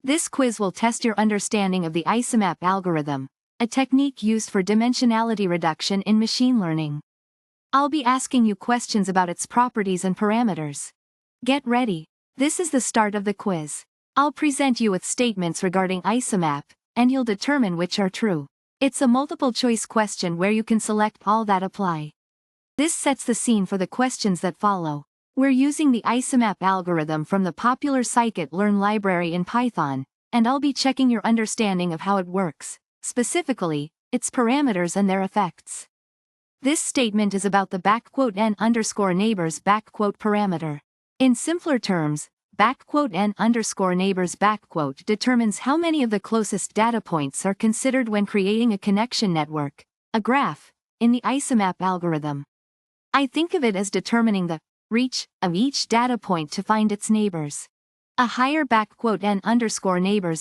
This quiz will test your understanding of the Isomap algorithm, a technique used for dimensionality reduction in machine learning. I'll be asking you questions about its properties and parameters. Get ready. This is the start of the quiz. I'll present you with statements regarding Isomap, and you'll determine which are true. It's a multiple-choice question where you can select all that apply. This sets the scene for the questions that follow. We're using the Isomap algorithm from the popular scikit-learn library in Python, and I'll be checking your understanding of how it works, specifically, its parameters and their effects. This statement is about the n_neighbors parameter. In simpler terms, n_neighbors determines how many of the closest data points are considered when creating a connection network, a graph, in the Isomap algorithm. I think of it as determining the reach of each data point to find its neighbors. A higher n_neighbors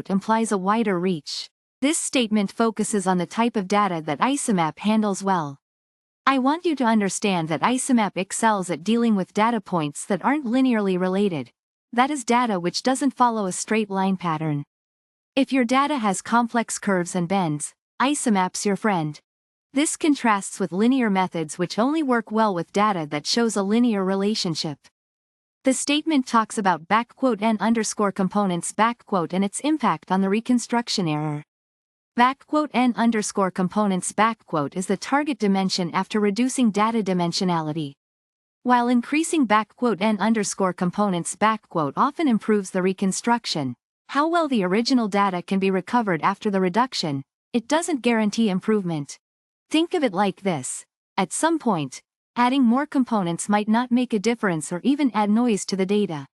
implies a wider reach. This statement focuses on the type of data that Isomap handles well. I want you to understand that Isomap excels at dealing with data points that aren't linearly related. That is data which doesn't follow a straight line pattern. If your data has complex curves and bends, Isomap's your friend. This contrasts with linear methods which only work well with data that shows a linear relationship. The statement talks about n_components and its impact on the reconstruction error. n_components is the target dimension after reducing data dimensionality. While increasing n_components often improves the reconstruction, how well the original data can be recovered after the reduction, it doesn't guarantee improvement. Think of it like this. At some point, adding more components might not make a difference or even add noise to the data.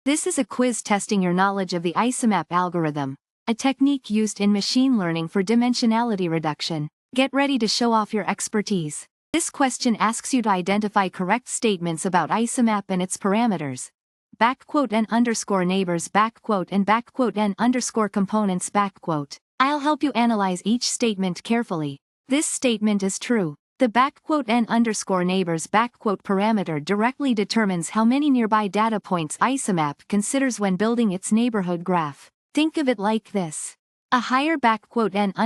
This is a quiz testing your knowledge of the Isomap algorithm, a technique used in machine learning for dimensionality reduction. Get ready to show off your expertise. This question asks you to identify correct statements about Isomap and its parameters. n_neighbors and n_components . I'll help you analyze each statement carefully. This statement is true. The n_neighbors parameter directly determines how many nearby data points Isomap considers when building its neighborhood graph. Think of it like this. A higher n_neighbors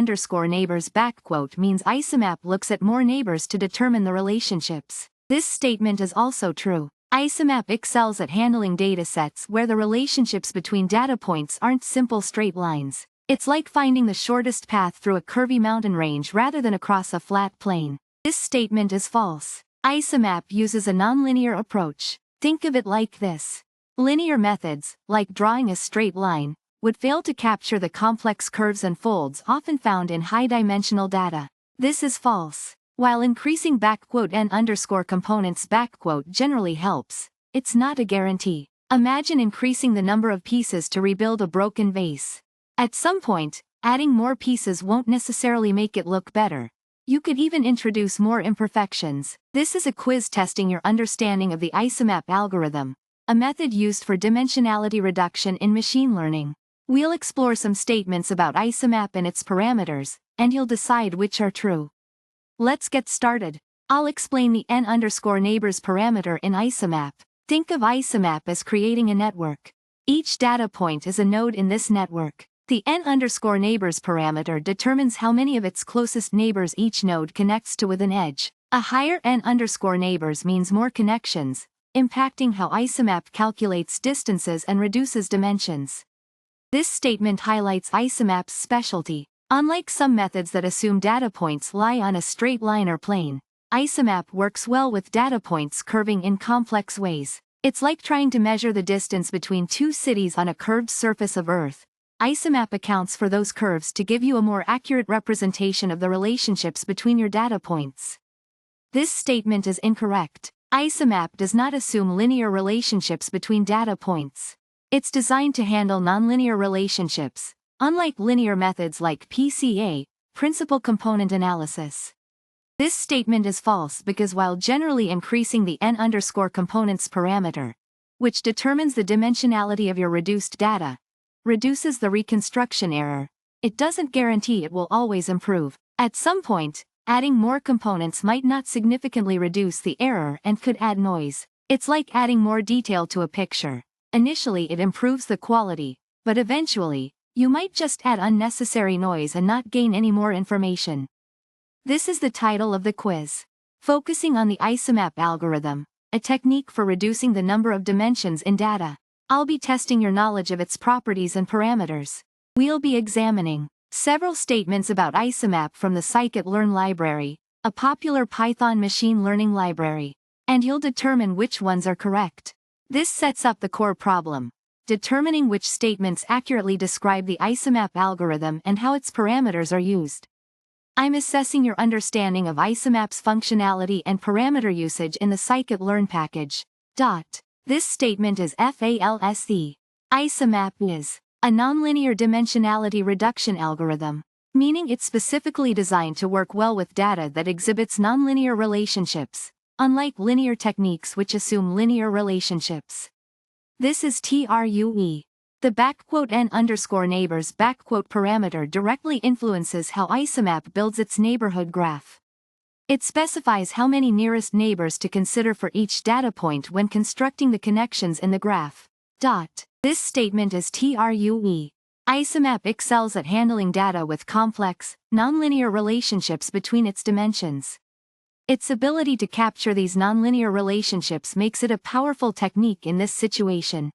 means Isomap looks at more neighbors to determine the relationships. This statement is also true. Isomap excels at handling datasets where the relationships between data points aren't simple straight lines. It's like finding the shortest path through a curvy mountain range rather than across a flat plain. This statement is false. Isomap uses a nonlinear approach. Think of it like this. Linear methods, like drawing a straight line, would fail to capture the complex curves and folds often found in high-dimensional data. This is false. While increasing n_components generally helps, it's not a guarantee. Imagine increasing the number of pieces to rebuild a broken vase. At some point, adding more pieces won't necessarily make it look better. You could even introduce more imperfections. This is a quiz testing your understanding of the Isomap algorithm, a method used for dimensionality reduction in machine learning. We'll explore some statements about Isomap and its parameters, and you'll decide which are true. Let's get started. I'll explain the n_neighbors parameter in Isomap. Think of Isomap as creating a network. Each data point is a node in this network. The n_neighbors parameter determines how many of its closest neighbors each node connects to with an edge. A higher n_neighbors means more connections, impacting how Isomap calculates distances and reduces dimensions. This statement highlights Isomap's specialty. Unlike some methods that assume data points lie on a straight line or plane, Isomap works well with data points curving in complex ways. It's like trying to measure the distance between two cities on a curved surface of Earth. Isomap accounts for those curves to give you a more accurate representation of the relationships between your data points. This statement is incorrect. Isomap does not assume linear relationships between data points. It's designed to handle nonlinear relationships, unlike linear methods like PCA, principal component analysis. This statement is false because while generally increasing the n_components parameter, which determines the dimensionality of your reduced data, reduces the reconstruction error, it doesn't guarantee it will always improve. At some point, adding more components might not significantly reduce the error and could add noise. It's like adding more detail to a picture. Initially it improves the quality, but eventually, you might just add unnecessary noise and not gain any more information. This is the title of the quiz. Focusing on the Isomap algorithm, a technique for reducing the number of dimensions in data. I'll be testing your knowledge of its properties and parameters. We'll be examining several statements about Isomap from the Sklearn library, a popular Python machine learning library, and you'll determine which ones are correct. This sets up the core problem, determining which statements accurately describe the Isomap algorithm and how its parameters are used. I'm assessing your understanding of Isomap's functionality and parameter usage in the Sklearn package. This statement is false. Isomap is a nonlinear dimensionality reduction algorithm, meaning it's specifically designed to work well with data that exhibits nonlinear relationships, unlike linear techniques which assume linear relationships. This is true. The n_neighbors parameter directly influences how Isomap builds its neighborhood graph. It specifies how many nearest neighbors to consider for each data point when constructing the connections in the graph. This statement is true. Isomap excels at handling data with complex, nonlinear relationships between its dimensions. Its ability to capture these nonlinear relationships makes it a powerful technique in this situation.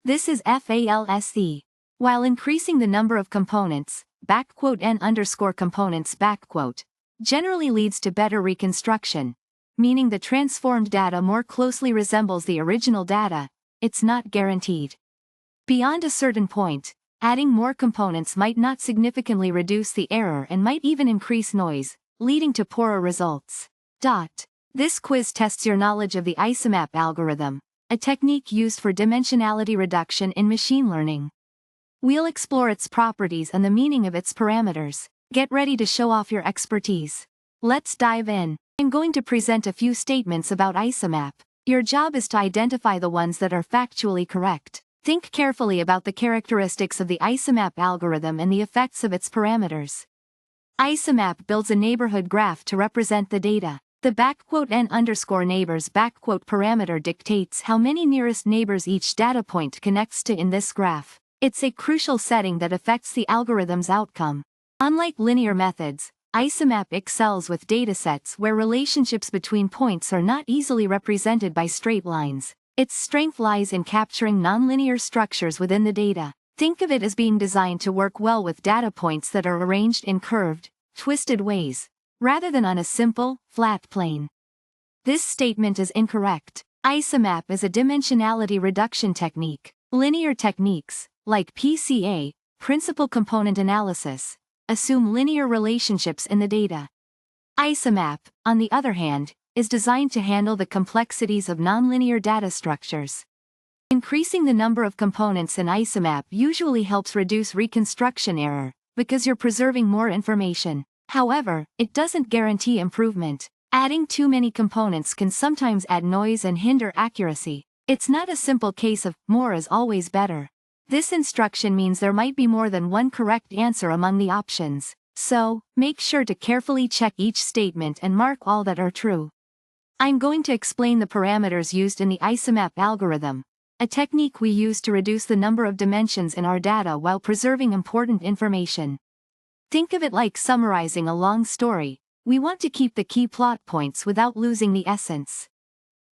This is false. While increasing the number of components, n_components generally leads to better reconstruction, meaning the transformed data more closely resembles the original data, it's not guaranteed. Beyond a certain point, adding more components might not significantly reduce the error and might even increase noise, leading to poorer results. This quiz tests your knowledge of the Isomap algorithm, a technique used for dimensionality reduction in machine learning. We'll explore its properties and the meaning of its parameters. Get ready to show off your expertise. Let's dive in. I'm going to present a few statements about Isomap. Your job is to identify the ones that are factually correct. Think carefully about the characteristics of the Isomap algorithm and the effects of its parameters. Isomap builds a neighborhood graph to represent the data. The n_neighbors parameter dictates how many nearest neighbors each data point connects to in this graph. It's a crucial setting that affects the algorithm's outcome. Unlike linear methods, Isomap excels with datasets where relationships between points are not easily represented by straight lines. Its strength lies in capturing nonlinear structures within the data. Think of it as being designed to work well with data points that are arranged in curved, twisted ways, rather than on a simple, flat plane. This statement is incorrect. Isomap is a dimensionality reduction technique. Linear techniques, like PCA, principal component analysis, assume linear relationships in the data. Isomap, on the other hand, is designed to handle the complexities of nonlinear data structures. Increasing the number of components in Isomap usually helps reduce reconstruction error, because you're preserving more information. However, it doesn't guarantee improvement. Adding too many components can sometimes add noise and hinder accuracy. It's not a simple case of more is always better. This instruction means there might be more than one correct answer among the options, so make sure to carefully check each statement and mark all that are true. I'm going to explain the parameters used in the Isomap algorithm, a technique we use to reduce the number of dimensions in our data while preserving important information. Think of it like summarizing a long story. We want to keep the key plot points without losing the essence.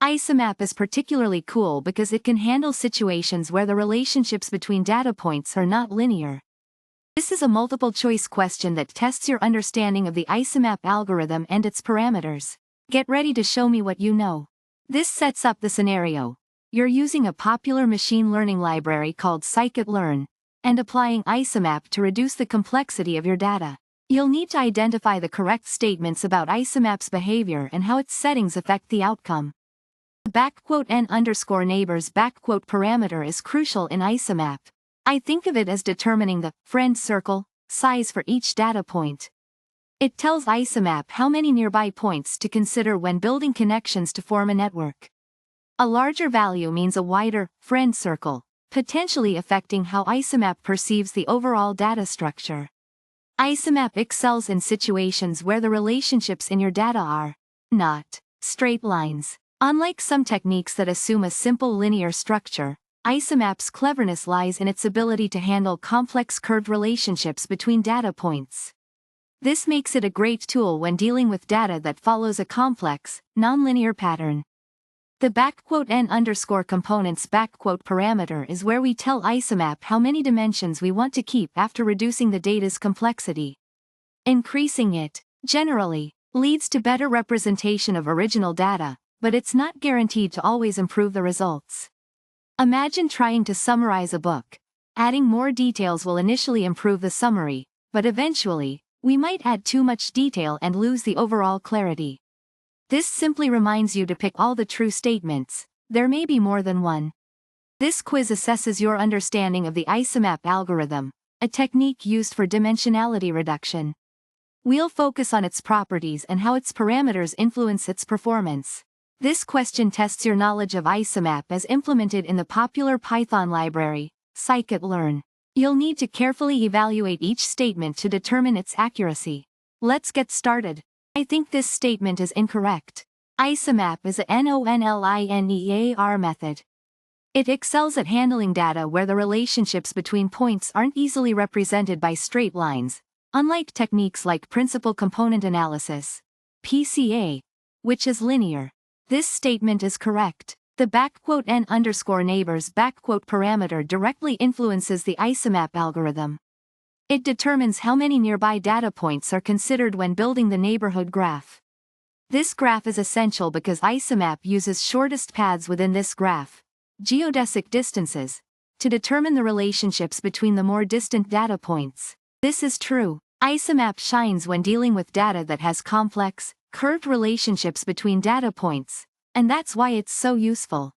Isomap is particularly cool because it can handle situations where the relationships between data points are not linear. This is a multiple-choice question that tests your understanding of the Isomap algorithm and its parameters. Get ready to show me what you know. This sets up the scenario. You're using a popular machine learning library called Sklearn, and applying Isomap to reduce the complexity of your data. You'll need to identify the correct statements about Isomap's behavior and how its settings affect the outcome. The n_neighbors parameter is crucial in Isomap. I think of it as determining the friend circle size for each data point. It tells Isomap how many nearby points to consider when building connections to form a network. A larger value means a wider friend circle, potentially affecting how Isomap perceives the overall data structure. Isomap excels in situations where the relationships in your data are not straight lines. Unlike some techniques that assume a simple linear structure, Isomap's cleverness lies in its ability to handle complex curved relationships between data points. This makes it a great tool when dealing with data that follows a complex, nonlinear pattern. The _n_components parameter is where we tell Isomap how many dimensions we want to keep after reducing the data's complexity. Increasing it, generally, leads to better representation of original data, but it's not guaranteed to always improve the results. Imagine trying to summarize a book. Adding more details will initially improve the summary, but eventually, we might add too much detail and lose the overall clarity. This simply reminds you to pick all the true statements. There may be more than one. This quiz assesses your understanding of the Isomap algorithm, a technique used for dimensionality reduction. We'll focus on its properties and how its parameters influence its performance. This question tests your knowledge of Isomap as implemented in the popular Python library, Sklearn. You'll need to carefully evaluate each statement to determine its accuracy. Let's get started. I think this statement is incorrect. Isomap is a nonlinear method. It excels at handling data where the relationships between points aren't easily represented by straight lines, unlike techniques like principal component analysis, PCA, which is linear. This statement is correct. The _n_neighbors parameter directly influences the Isomap algorithm. It determines how many nearby data points are considered when building the neighborhood graph. This graph is essential because Isomap uses shortest paths within this graph, geodesic distances, to determine the relationships between the more distant data points. This is true. Isomap shines when dealing with data that has complex, curved relationships between data points, and that's why it's so useful.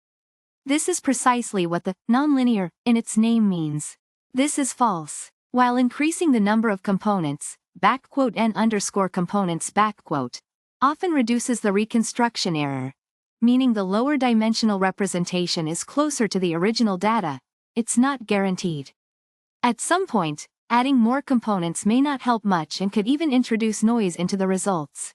This is precisely what the nonlinear in its name means. This is false. While increasing the number of components, _n_components often reduces the reconstruction error, meaning the lower dimensional representation is closer to the original data, it's not guaranteed. At some point, adding more components may not help much and could even introduce noise into the results.